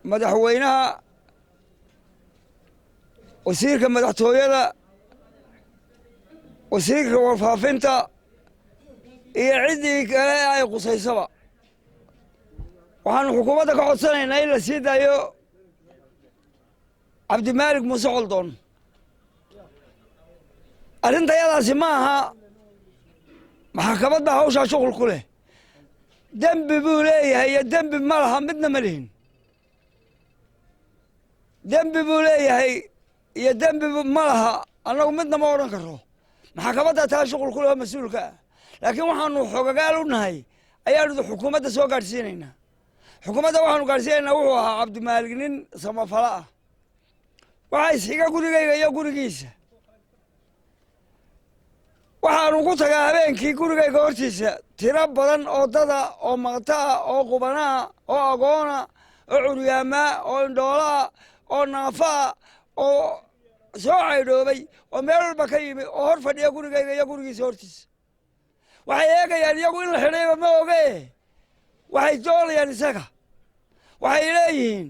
madaxweynaha wasiirka madaxtooyada wasiirka warfaafinta iyo ciddii kale ay qusaysaba waxaanu xukuumadda ka codsanaynaa in la sii daayo cabdimaalig muuse coldoon arrintayadaasi ma aha maxkamad baa hawshaa shuqul ku leh dembi buu leeyahay iyo dembi ma laha midna ma lihin dembi buu leeyahay iyo dembi ma laha annagu midna ma odhan karo maxkamadda taa shuqul ku leh oo mas-uulka ah laakiin waxaanu xogagaal u nahay ayaanu xukuumadda soo gaadhsiinaynaa xukuumadda waxaanu gaadhsiinaynaa wuxuu ahaa cabdimaalig nin samafala ah waxaa isxiga gurigayga iyo gurigiisa waxaanu ku tagaa habeenkii gurigayga hortiisa tiro badan oo dada oo maqta ah oo qubanaha oo agoona oo curyaamaa oo indhoolaa oo naafaa oo soo caydhoobay oo meel walba ka yimi oo hor fadhiya gurigayga iyo gurigiisa hortiisa waxay eegayaan iyagu in la xidhayba ma oge waxay doonayaan isaga waxay leeyihiin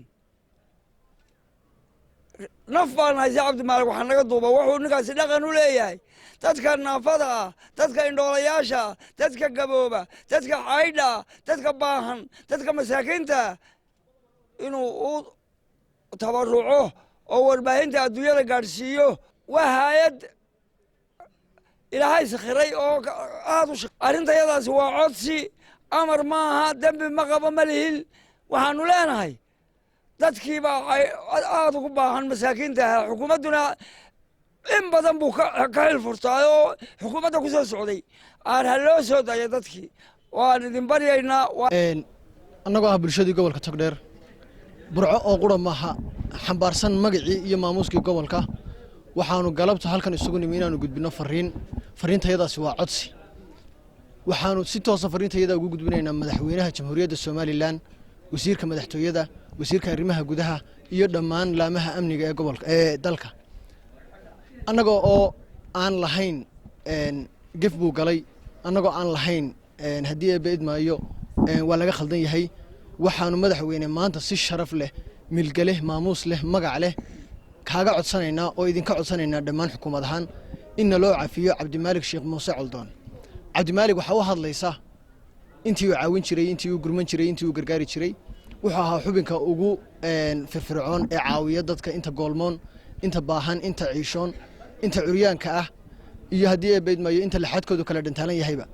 naf baan haysa cabdimaalig waxaa naga duuba wuxuu ninkaasi dhaqan u leeyahay dadka naafada ah dadka indhoolayaasha ah dadka gabooba dadka caydha dadka baahan dadka masaakiinta inuu u tabaruco oo warbaahinta adduunyada gaadhsiiyo waa hay-ad ilaahay sakhiray oo aad u arrintayadaasi waa codsi amar maaha dembi ma qabo ma lihin waxaanu leenahay dadkiibaa aad ugu baahan masaakiinta ahaa xukuumadduna in badan buu ka xil furtaay oo xukuumadda ku soo socday aan ha loo soo dayo dadkii waan idin baryaynaa annagoo ah bulshadii gobolka togdheer burco oo qura maaha xambaarsan magacii iyo maamuuskii gobolka waxaanu galabta halkan isugu nimi inaanu gudbino fariintayadaasi waa codsi waxaanu si toosa fariintayada ugu gudbinaynaa madaxweynaha jamhuuriyadda somalilan wasiirka madaxtooyada wasiirka arrimaha gudaha iyo dhammaan laamaha amniga ee gobolka ee dalka annagoo oo aan lahayn gef buu galay annagoo aan lahayn haddii eebba idmaayo waa laga khaldan yahay waxaanu madaxweyne maanta si sharaf leh milgaleh maamuus leh magac leh kaaga codsanaynaa oo idinka codsanaynaa dhammaan xukuumad ahaan inna loo cafiyo cabdimaalig sheekh muuse coldoon cabdimaalig waxaa u hadlaysa intii uu caawin jiray intii uu gurman jiray intii uu gargaari jiray wuxuu ahaa xubinka ugu firfircoon ee caawiya dadka inta goolmoon inta baahan inta ciishoon inta curyaanka ah iyo haddii eebaydmayo inta laxaadkoodu kala dhantaalan yahayba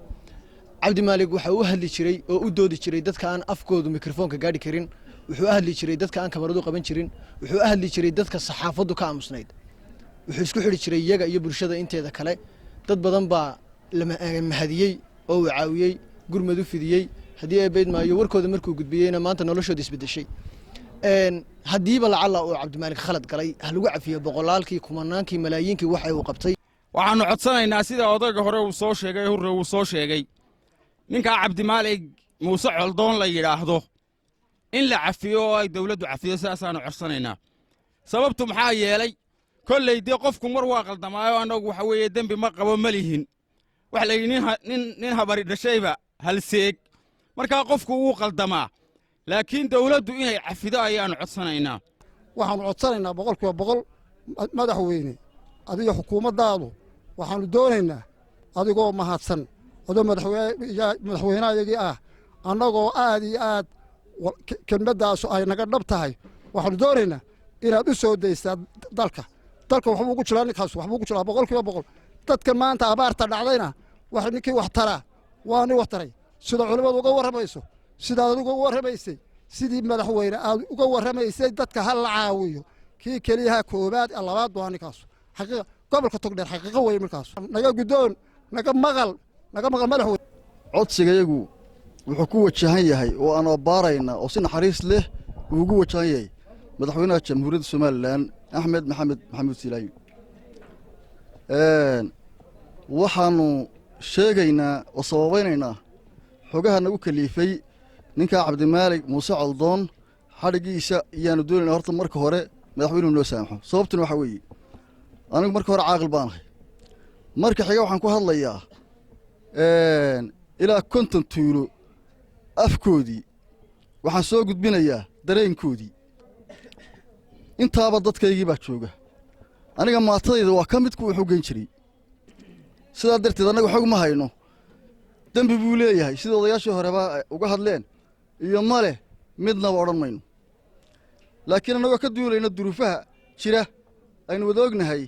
cabdimaalig waxa uu hadli jiray oo u doodi jiray dadka aan afkoodu mikrofoonka gaadhi karin wuxuu hadli jiray dadka aan kamaradu qaban jirin wuxuu hadli jiray dadka saxaafaddu ka aamusnayd wuxuu isku xidhi jiray iyaga iyo bulshada inteeda kale dad badan baa la mahadiyey oo uu caawiyey gurmad u fidiyey haddii eebaydmaayo warkooda markuu gudbiyeyna maanta noloshooda isbedeshay haddiiba lacalla uu cabdimaalig khalad galay ha lagu cafiyo boqolaalkii kumanaankii malaayiinkii waxa uu qabtay waxaannu codsanaynaa sida odayga hore uu soo sheegay hurre uu soo sheegay ninkaa cabdimaalig muuse coldoon la yidhaahdo in la cafiyo oo ay dawladdu cafiyo sidaasaannu codsanaynaa sababtu maxaa yeelay kolley dee qofku mar waa qaldamaayo annagu waxa weeye dembi ma qabo ma lihin waxa la yidhi nin habari dhashayba halseeg markaa qofku wuu qaldamaa laakiin dawladdu inay cafido ayaannu codsanaynaa waxaannu codsanaynaa boqolkiiba boqol madaxweyne adiga xukuumaddaadu waxaannu doonaynaa adigoo mahadsan adoo madaxweynehayagii ah annagoo aad iyo aad kelmaddaasu ay naga dhab tahay waxaannu doonaynaa inaad u soo daysaa dalka waxbuu ugu jiraa ninkaas waxbuu ugu jiraa boqolkiiba boqol dadkan maanta abaarta dhacdayna wax ninkii wax taraa waa nin wax taray sida culimmadu uga warramayso sidaad adigu uga warramaysay sidii madaxweyne aad uga warramaysay dadka ha la caawiyo kii keliyaha koobaad ee labaad waa ninkaasu xaqiiqa gobolka togdheer xaqiiqo weeye markaasu naga guddoon naga maqal madaxweyne codsigayagu wuxuu ku wajahan yahay oo aan abbaaraynaa oo si naxariis leh uu ugu wajahan yahay madaxweynaha jamhuuriyadda somalilan axmed maxamed maxamuud silaayo waxaannu sheegaynaa oo sababaynaynaa xogaha nagu kaliifay ninkaa cabdimaalig muuse coldoon xadhiggiisa iyaannu doonaynaa horta marka hore madaxweynuhu noo saamaxo sababtuna waxaa weeye anigu marka hore caaqil baanahay marka xiga waxaan ku hadlayaa ilaa 50 tuulo afkoodii waxaan soo gudbinayaa dareenkoodii intaaba dadkaygii baa jooga aniga maatadayda waa ka mid ku wuxuu geyn jiray sidaa darteed annaga xog ma hayno dembi buu leeyahay sida odayaashii horeba uga hadleen iyo male midnaba odhan mayno laakiin annagoo ka duulayna duruufaha jira aynu wada ognahay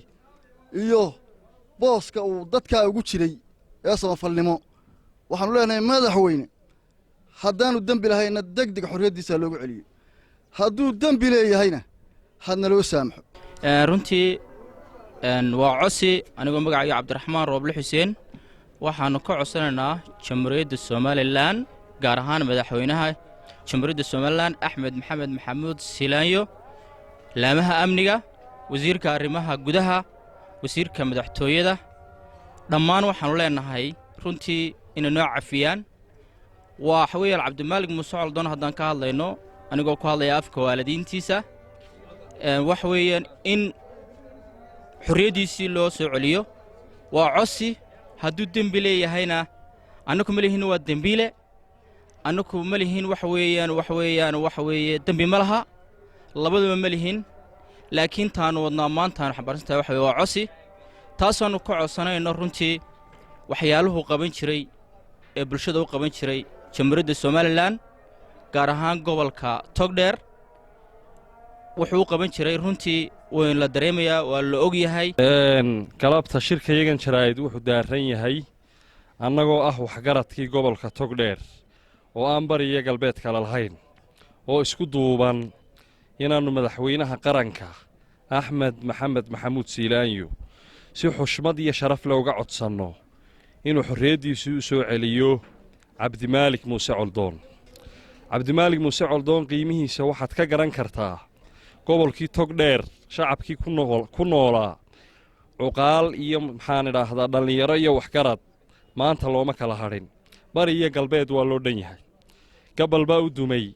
iyo booska uu dadkaa ugu jiray ee samafalnimo waxaanu leenahay madaxweyne haddaanu dembi lahayna degdeg xorriyaddiisa loogu celiyo hadduu dembi leeyahayna hadna loo saamaxo runtii waa cosi anigoo magacayga cabdiraxmaan rooble xuseen waxaannu ka codsanaynaa jamhuuriyadda somalilan gaar ahaan madaxweynaha jamhuuriyadda somalilan axmed maxamed maxamuud silaanyo laamaha amniga wasiirka arrimaha gudaha wasiirka madaxtooyada dhammaan waxaannu leenahay runtii inay noo cafiyaan waxa weeyaan cabdimaalig muuse coldoon haddaan ka hadlayno anigoo ku hadlaya afka waalidiintiisa waxa weeyaan in xorriyaddiisii loo soo celiyo waa cosi hadduu dembi leeyahayna annaku ma lihin waa dembiile annaku ma lihin waxa weeye dembi ma laha labaduba ma lihin laakiin taannu wadnaa maantaannu xambaarsantahay waxa weye waa cosi taasaannu ka codsanayno runtii waxyaaluhu qaban jiray ee bulshada u qaban jiray jamhuuriyadda somalilan gaar ahaan gobolka togdheer wuxuu u qaban jiray runtii wayn la dareemayaa waa la og yahay galabta shirkayagan jaraa'id wuxuu daaran yahay annagoo ah waxgaradkii gobolka togdheer oo aan bari iyo galbeed kale lahayn oo isku duuban inaannu madaxweynaha qaranka axmed maxamed maxamuud siilaanyo si xushmad iyo sharaf leh uga codsanno inuu xorriyaddiisii u soo celiyo cabdimaalig muuse coldoon cabdimaalig muuse coldoon qiimihiisa waxaad ka garan kartaa gobolkii togdheer shacabkii ku noolaa cuqaal iyo maxaan idhaahdaa dhallinyaro iyo waxgarad maanta looma kala hadhin bari iyo galbeed waa loo dhan yahay gabal baa u dumay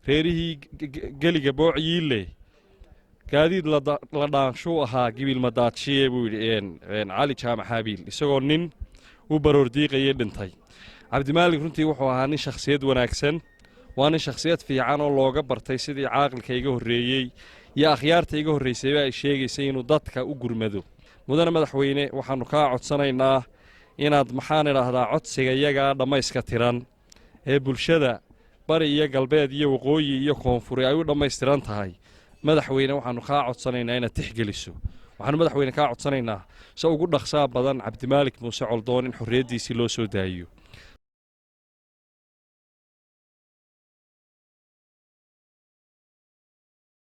reerihii geliga boocyiille gaadiid la dhaanshuu ahaa gibil madaadshiye buu yidhi cali jaamac haabiil isagoo nin u baroordiiqayay dhintay cabdimaalig runtii wuxuu ahaa nin shakhsiyad wanaagsan waa nin shakhsiyad fiican oo looga bartay sidii caaqilka iga horreeyey iyo akhyaarta iga horraysayba ay sheegaysay inuu dadka u gurmado mudane madaxweyne waxaannu kaa codsanaynaa inaad maxaan idhaahdaa codsiga iyagaa dhammayska tiran ee bulshada bari iyo galbeed iyo waqooyi iyo koonfuri ay u dhammaystiran tahay madaxweyne waxaannu kaa codsanaynaa inaad tixgeliso waxaannu madaxweyne kaa codsanaynaa se ugu dhaqsaa badan cabdimaalig muuse coldoon in xorriyaddiisii loo soo daayiyo